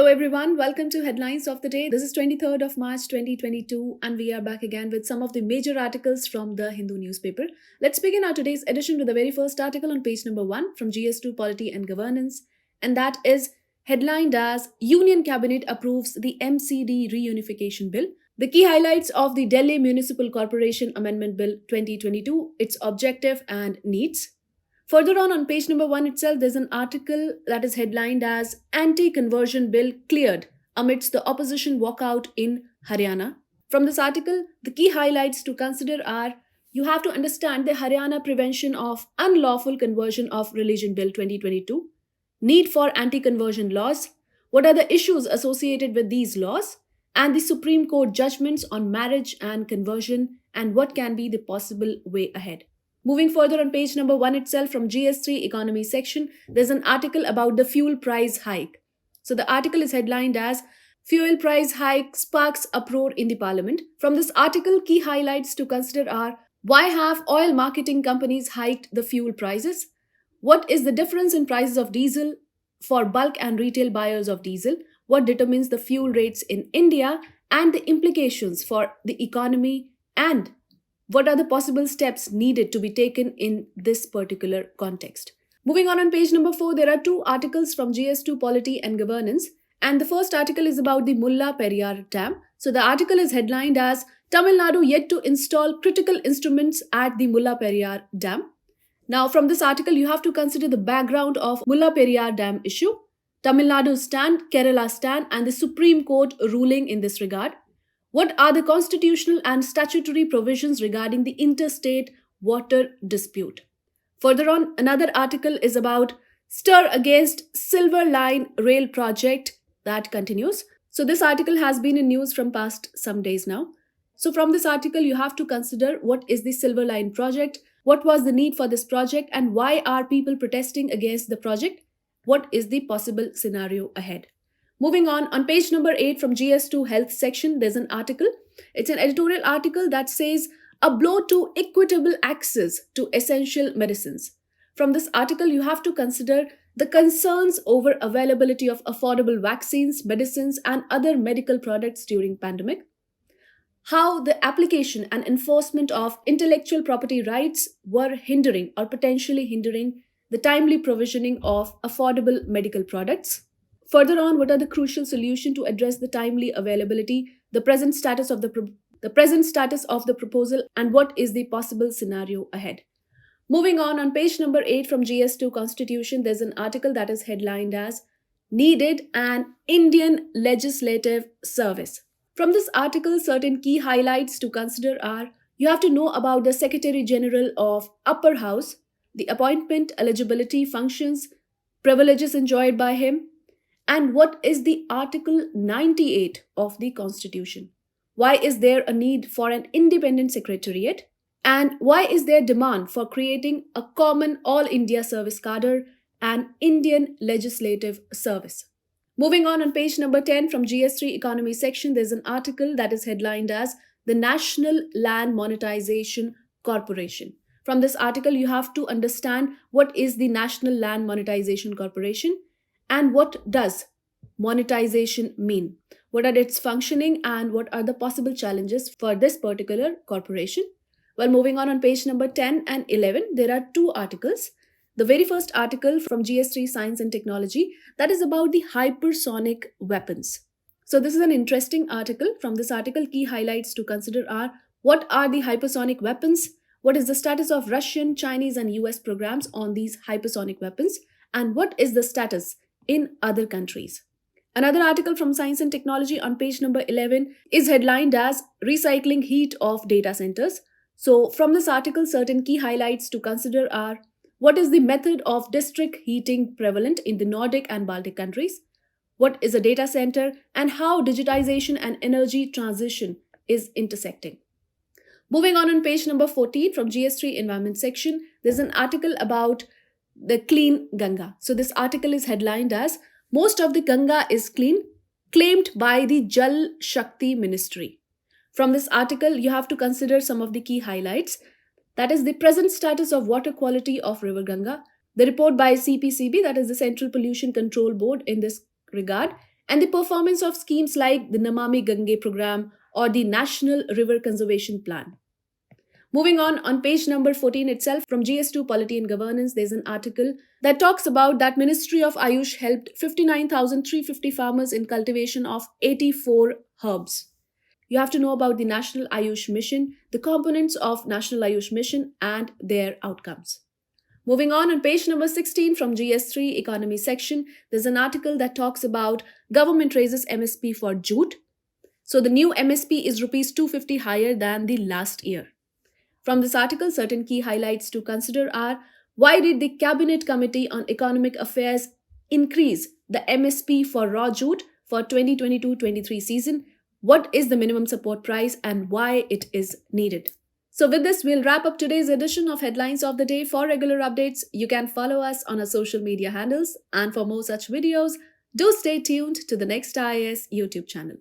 Hello everyone, welcome to Headlines of the Day. This is 23rd of March 2022 and we are back again with some of the major articles from the Hindu newspaper. Let's begin our today's edition with the very first article on page number 1 from GS2 Polity and Governance, and that is headlined as Union Cabinet approves the MCD reunification bill. The key highlights of the Delhi Municipal Corporation Amendment Bill 2022, its objective and needs. Further on page number 1 itself, there's an article that is headlined as Anti-Conversion Bill Cleared amidst the opposition walkout in Haryana. From this article, the key highlights to consider are: you have to understand the Haryana Prevention of Unlawful Conversion of Religion Bill 2022, need for anti-conversion laws, what are the issues associated with these laws, and the Supreme Court judgments on marriage and conversion, and what can be the possible way ahead. Moving further on page number 1 itself from GS3 Economy section, there's an article about the fuel price hike. So the article is headlined as Fuel Price Hike Sparks Uproar in the Parliament. From this article, key highlights to consider are: why have oil marketing companies hiked the fuel prices? What is the difference in prices of diesel for bulk and retail buyers of diesel? What determines the fuel rates in India and the implications for the economy, and what are the possible steps needed to be taken in this particular context? Moving on page number 4, there are two articles from GS2 Polity and Governance, and the first article is about the Mullaperiyar Dam. So the article is headlined as Tamil Nadu yet to install critical instruments at the Mullaperiyar Dam. Now from this article, you have to consider the background of Mullaperiyar Dam issue, Tamil Nadu's stand, Kerala's stand, and the Supreme Court ruling in this regard. What are the constitutional and statutory provisions regarding the interstate water dispute? Further on, another article is about Stir Against Silver Line Rail Project that continues. So this article has been in news from past some days now. So from this article, you have to consider what is the Silver Line project, what was the need for this project, and why are people protesting against the project? What is the possible scenario ahead? Moving on page number 8 from GS2 Health section, there's an article. It's an editorial article that says, a blow to equitable access to essential medicines. From this article, you have to consider the concerns over availability of affordable vaccines, medicines, and other medical products during pandemic, how the application and enforcement of intellectual property rights were hindering or potentially hindering the timely provisioning of affordable medical products. Further on, what are the crucial solutions to address the timely availability, the present status of the proposal, and what is the possible scenario ahead? Moving on page number 8 from GS2 Constitution, there's an article that is headlined as Needed an Indian Legislative Service. From this article, certain key highlights to consider are: you have to know about the Secretary General of Upper House, the appointment, eligibility, functions, privileges enjoyed by him, and what is the Article 98 of the Constitution? Why is there a need for an independent secretariat? And why is there demand for creating a common All India Service Cadre and Indian Legislative Service? Moving on page number 10 from GS3 Economy section, there's an article that is headlined as the National Land Monetization Corporation. From this article, you have to understand what is the National Land Monetization Corporation and what does monetization mean? What are its functioning and what are the possible challenges for this particular corporation? Well, moving on page number 10 and 11, there are two articles. The very first article from GS3 Science and Technology, that is about the hypersonic weapons. So this is an interesting article. From this article, key highlights to consider are: what are the hypersonic weapons? What is the status of Russian, Chinese, and US programs on these hypersonic weapons? And what is the status in other countries? Another article from Science and Technology on page number 11 is headlined as Recycling Heat of Data Centers. So from this article, certain key highlights to consider are: what is the method of district heating prevalent in the Nordic and Baltic countries? What is a data center, and how digitization and energy transition is intersecting? Moving on page number 14 from GS3 Environment section, there's an article about the Clean Ganga. So this article is headlined as Most of the Ganga is clean, claimed by the Jal Shakti Ministry. From this article, you have to consider some of the key highlights. That is the present status of water quality of River Ganga, the report by CPCB, that is the Central Pollution Control Board in this regard, and the performance of schemes like the Namami Gange program or the National River Conservation Plan. Moving on page number 14 itself, from GS2 Polity and Governance, there's an article that talks about that Ministry of Ayush helped 59,350 farmers in cultivation of 84 herbs. You have to know about the National Ayush Mission, the components of National Ayush Mission and their outcomes. Moving on page number 16 from GS3 Economy section, there's an article that talks about government raises MSP for jute. So the new MSP is rupees 250 higher than the last year. From this article, certain key highlights to consider are: why did the Cabinet Committee on Economic Affairs increase the MSP for raw jute for 2022-23 season? What is the minimum support price and why it is needed? So with this, we'll wrap up today's edition of Headlines of the Day. For regular updates, you can follow us on our social media handles, and for more such videos, do stay tuned to the Next IAS YouTube channel.